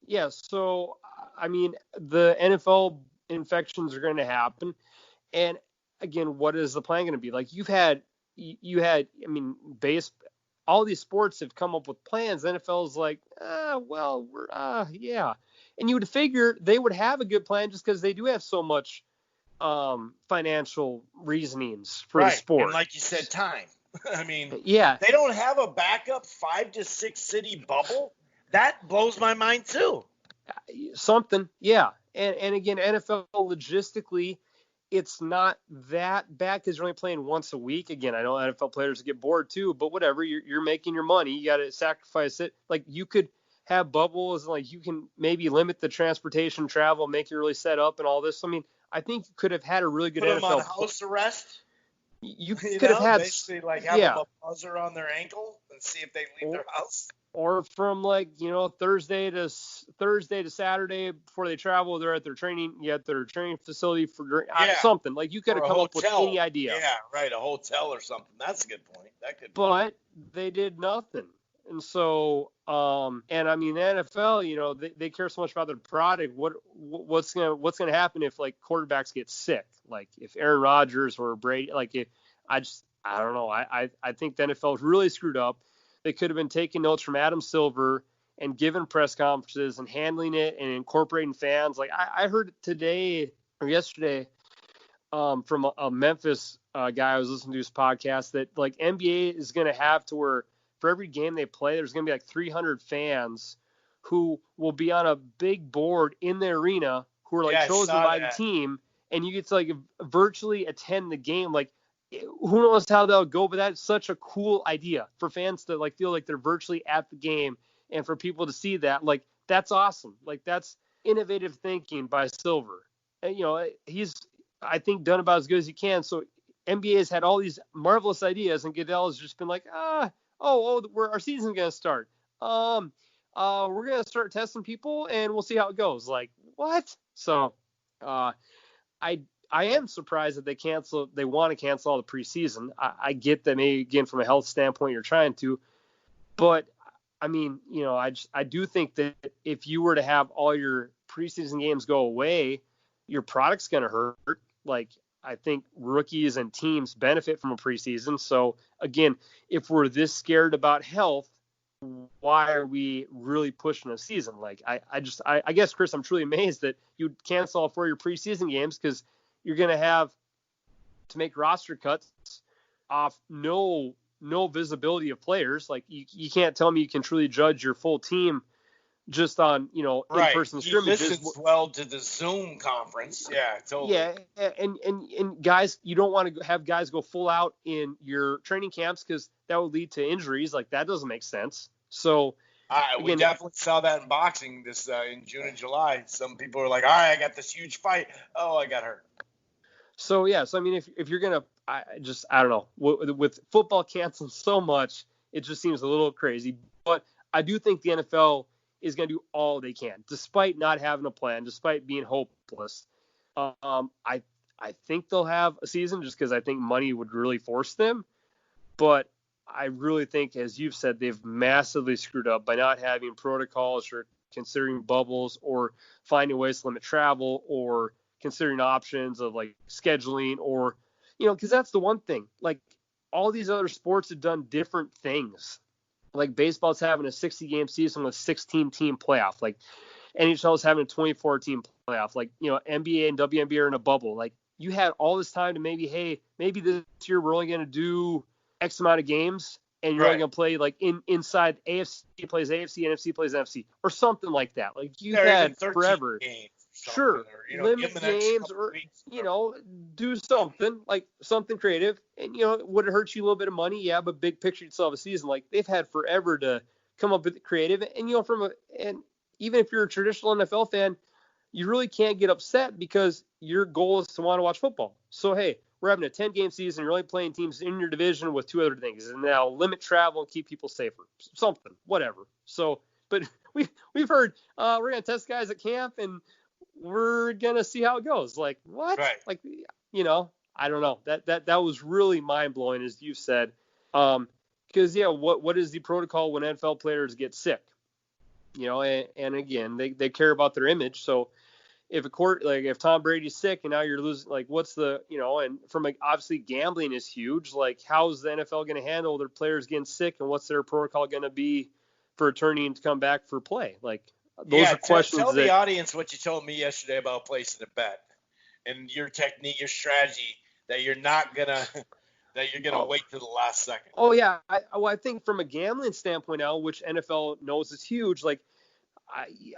Yeah, so the NFL infections are going to happen, and again, what is the plan going to be? Like you had, all these sports have come up with plans. The NFL's like, and you would figure they would have a good plan just because they do have so much financial reasonings for the sport. And like you said, time. They don't have a backup 5 to 6 city bubble. That blows my mind too. Something, yeah. And again, NFL logistically, it's not that bad because you're only playing once a week. Again, I know NFL players get bored too, but whatever. You're making your money. You got to sacrifice it. Like you could have bubbles, like you can maybe limit the transportation travel, make it really set up and all this. I think you could have had a really good NFL. Put them on house arrest. You could have had basically like have a buzzer on their ankle and see if they leave their house. Or from Thursday to Saturday before they travel, they're at their training facility for something. Like you could have come up with any idea. Yeah, right, a hotel or something. That's a good point. But they did nothing. And so, the NFL, they care so much about their product. What's gonna happen if like quarterbacks get sick? Like if Aaron Rodgers or Brady, I don't know. I think the NFL really screwed up. They could have been taking notes from Adam Silver and giving press conferences and handling it and incorporating fans. Like I heard today or yesterday from a Memphis guy I was listening to his podcast that like NBA is going to have to where for every game they play, there's going to be like 300 fans who will be on a big board in the arena who are like chosen by the team, and you get to like virtually attend the game. Like, who knows how that'll go, but that's such a cool idea for fans to like feel like they're virtually at the game, and for people to see that, like that's awesome. Like that's innovative thinking by Silver, and he's I think done about as good as he can. So NBA has had all these marvelous ideas, and Goodell has just been like, our season's gonna start. We're gonna start testing people, and we'll see how it goes. Like what? So, I am surprised that they want to cancel all the preseason. I get that maybe again from a health standpoint you're trying to, but I do think that if you were to have all your preseason games go away, your product's going to hurt. Like I think rookies and teams benefit from a preseason. So again, if we're this scared about health, why are we really pushing a season? Like I guess, Chris, I'm truly amazed that you'd cancel all 4 of your preseason games because you're going to have to make roster cuts off no visibility of players. Like you can't tell me you can truly judge your full team just on, in-person scrimmages. He listens well to the Zoom conference. Yeah, totally. Yeah, and guys, you don't want to have guys go full out in your training camps because that would lead to injuries. Like that doesn't make sense. So we definitely saw that in boxing this in June and July. Some people are like, all right, I got this huge fight. Oh, I got hurt. So if you're gonna, I don't know, with football canceling so much, it just seems a little crazy. But I do think the NFL is going to do all they can, despite not having a plan, despite being hopeless. I think they'll have a season just because I think money would really force them. But I really think, as you've said, they've massively screwed up by not having protocols or considering bubbles or finding ways to limit travel or considering options of like scheduling or, because that's the one thing. Like all these other sports have done different things. Like baseball's having a 60-game season with 16-team playoff. Like NHL's having a 24-team playoff. Like, NBA and WNBA are in a bubble. Like you had all this time to maybe this year we're only going to do X amount of games, and you're only going to play like inside AFC plays AFC, NFC plays NFC, or something like that. Like you had forever. Sure, limit games or, do something, like something creative. And, would it hurt you a little bit of money? Yeah, but big picture, you'd still have a season. Like they've had forever to come up with creative. And, and even if you're a traditional NFL fan, you really can't get upset because your goal is to want to watch football. So, hey, we're having a 10-game season. You're only playing teams in your division with 2 other things. And now limit travel and keep people safer. Something, whatever. So, but we've heard we're going to test guys at camp and we're going to see how it goes. Like, what? Right. Like, I don't know. That was really mind-blowing, as you said. Because, what is the protocol when NFL players get sick? And again, they care about their image. So if Tom Brady's sick and now you're losing, like, what's the, and from obviously gambling is huge. Like, how's the NFL going to handle their players getting sick, and what's their protocol going to be for returning to come back for play? Like, those are questions. Tell the audience what you told me yesterday about placing a bet and your technique, your strategy that you're not gonna wait to the last second. Oh yeah, I think from a gambling standpoint now, which NFL knows is huge, like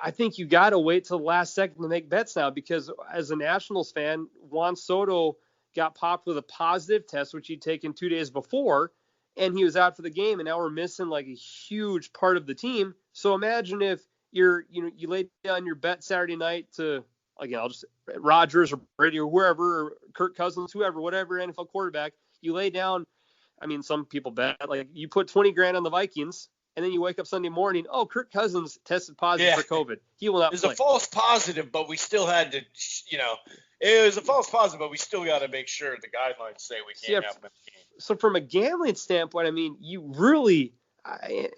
I think you got to wait till the last second to make bets now, because as a Nationals fan, Juan Soto got popped with a positive test, which he'd taken 2 days before, and he was out for the game, and now we're missing like a huge part of the team. So imagine if you lay down your bet Saturday night to, again, I'll just Rodgers or Brady or whoever, or Kirk Cousins, whoever, whatever NFL quarterback, you lay down. I mean, some people bet like you put 20 grand on the Vikings, and then you wake up Sunday morning, oh, Kirk Cousins tested positive for COVID. He will not play. It was a false positive, but we still had to, it was a false positive, but we still got to make sure the guidelines say we can't have him in the game. So from a gambling standpoint, I mean, you really,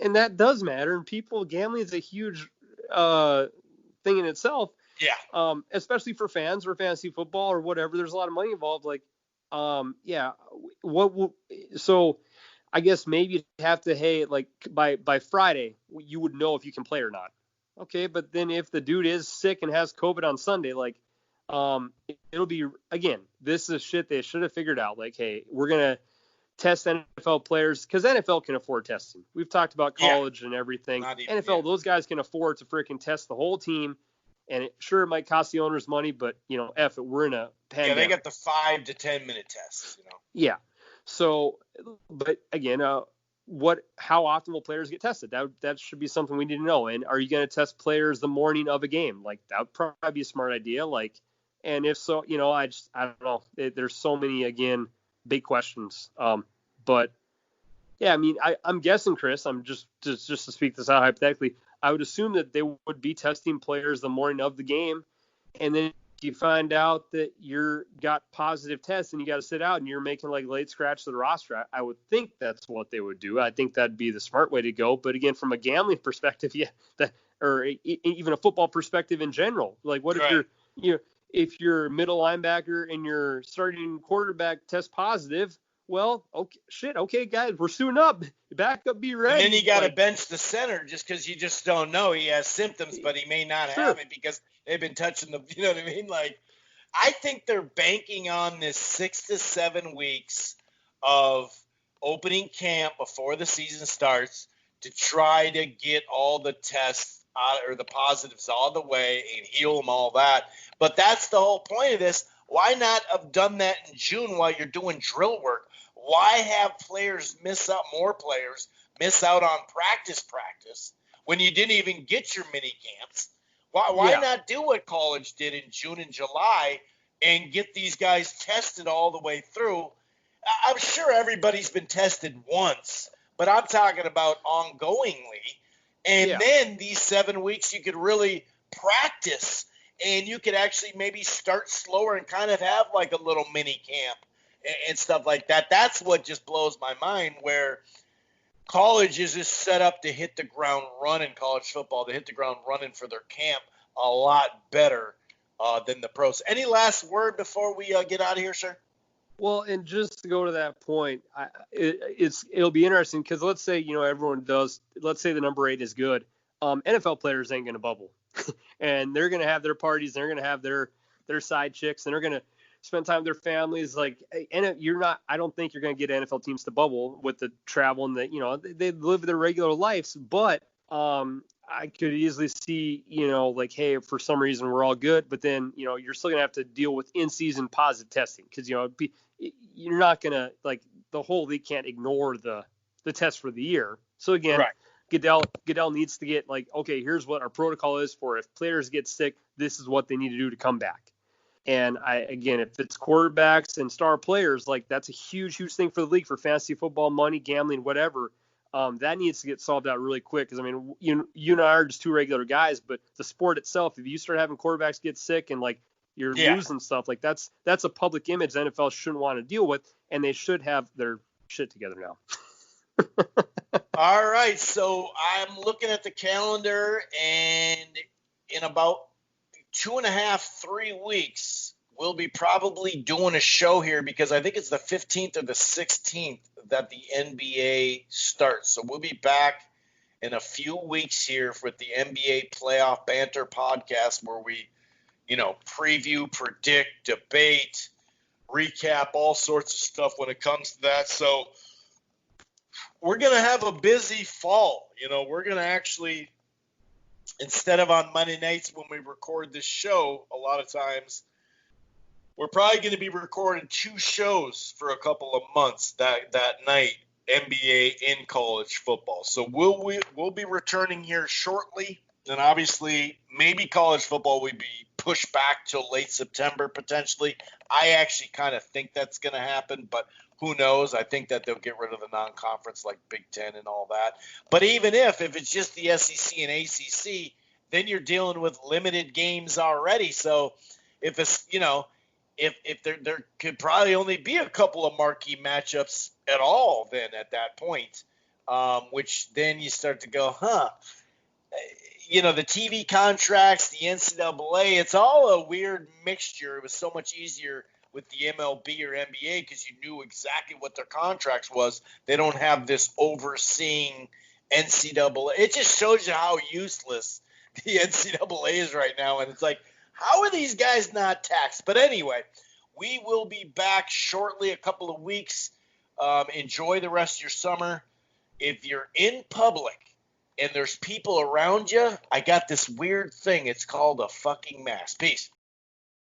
and that does matter. And gambling is a huge thing in itself. Yeah. Especially for fans or fantasy football or whatever. There's a lot of money involved. Like, so I guess maybe you'd have to, hey, like by Friday, you would know if you can play or not. Okay, but then if the dude is sick and has COVID on Sunday, like, it'll be, again, this is shit they should have figured out. Like, hey, we're going to test NFL players because NFL can afford testing. We've talked about college and everything. NFL, those guys can afford to freaking test the whole team. And it might cost the owners money, but, F it, we're in a pandemic. Yeah, they got the 5 to 10 minute tests, Yeah. So, but again, how often will players get tested? That should be something we need to know. And are you going to test players the morning of a game? Like, that would probably be a smart idea. Like, and if so, I don't know. There's so many, again, big questions. But yeah, I mean, I'm guessing, Chris, I'm just to speak this out hypothetically, I would assume that they would be testing players the morning of the game. And then you find out that you're got positive tests and you got to sit out and you're making like late scratch to the roster. I would think that's what they would do. I think that'd be the smart way to go. But again, from a gambling perspective, or even a football perspective in general, like what if your middle linebacker and your starting quarterback test positive? Well, okay, guys, we're suiting up. Back up, be ready. And then you got to bench the center just because you just don't know. He has symptoms, but he may not have it because they've been touching the, you know what I mean? Like, I think they're banking on this 6 to 7 weeks of opening camp before the season starts to try to get all the tests out, or the positives all the way and heal them, all that. But that's the whole point of this. Why not have done that in June while you're doing drill work? Why have more players miss out on practice when you didn't even get your mini camps? Why not do what college did in June and July and get these guys tested all the way through? I'm sure everybody's been tested once, but I'm talking about ongoingly. And then these 7 weeks you could really practice, and you could actually maybe start slower and kind of have like a little mini camp and stuff like that. That's what just blows my mind, where college is just set up to hit the ground running, college football, to hit the ground running for their camp a lot better than the pros. Any last word before we get out of here, sir? Well, and just to go to that point, it'll be interesting because let's say everyone does. Let's say the number 8 is good. NFL players ain't going to bubble, and they're going to have their parties. They're going to have their side chicks, and they're going to spend time with their families. Like, and you're not. I don't think you're going to get NFL teams to bubble with the travel and they live their regular lives. But I could easily see, like, hey, for some reason we're all good, but then you're still gonna have to deal with in-season positive testing because you're not gonna, like, the whole league can't ignore the test for the year. So again, Right. Goodell needs to get, like, okay, here's what our protocol is for if players get sick, this is what they need to do to come back. And if it's quarterbacks and star players, like, that's a huge thing for the league, for fantasy football, money, gambling, whatever. That needs to get solved out really quick because, I mean, you and I are just two regular guys, but the sport itself, if you start having quarterbacks get sick and, like, you're losing stuff, like, that's a public image the NFL shouldn't want to deal with, and they should have their shit together now. All right, so I'm looking at the calendar, and in about 2.5, 3 weeks, we'll be probably doing a show here because I think it's the 15th or the 16th that the NBA starts. So we'll be back in a few weeks here with the NBA Playoff Banter podcast where we, preview, predict, debate, recap, all sorts of stuff when it comes to that. So we're going to have a busy fall. We're going to actually, instead of on Monday nights when we record this show, a lot of times, we're probably going to be recording 2 shows for a couple of months that night, NBA and college football. So we'll be returning here shortly, and obviously maybe college football will be pushed back till late September potentially. I actually kind of think that's going to happen, but who knows? I think that they'll get rid of the non-conference like Big Ten and all that. But even if it's just the SEC and ACC, then you're dealing with limited games already. So if it's, if there could probably only be a couple of marquee matchups at all then at that point, which then you start to go, the TV contracts, the NCAA, it's all a weird mixture. It was so much easier with the MLB or NBA because you knew exactly what their contracts was. They don't have this overseeing NCAA. It just shows you how useless the NCAA is right now, and it's like, how are these guys not taxed? But anyway, we will be back shortly, a couple of weeks. Enjoy the rest of your summer. If you're in public and there's people around you, I got this weird thing. It's called a fucking mask. Peace.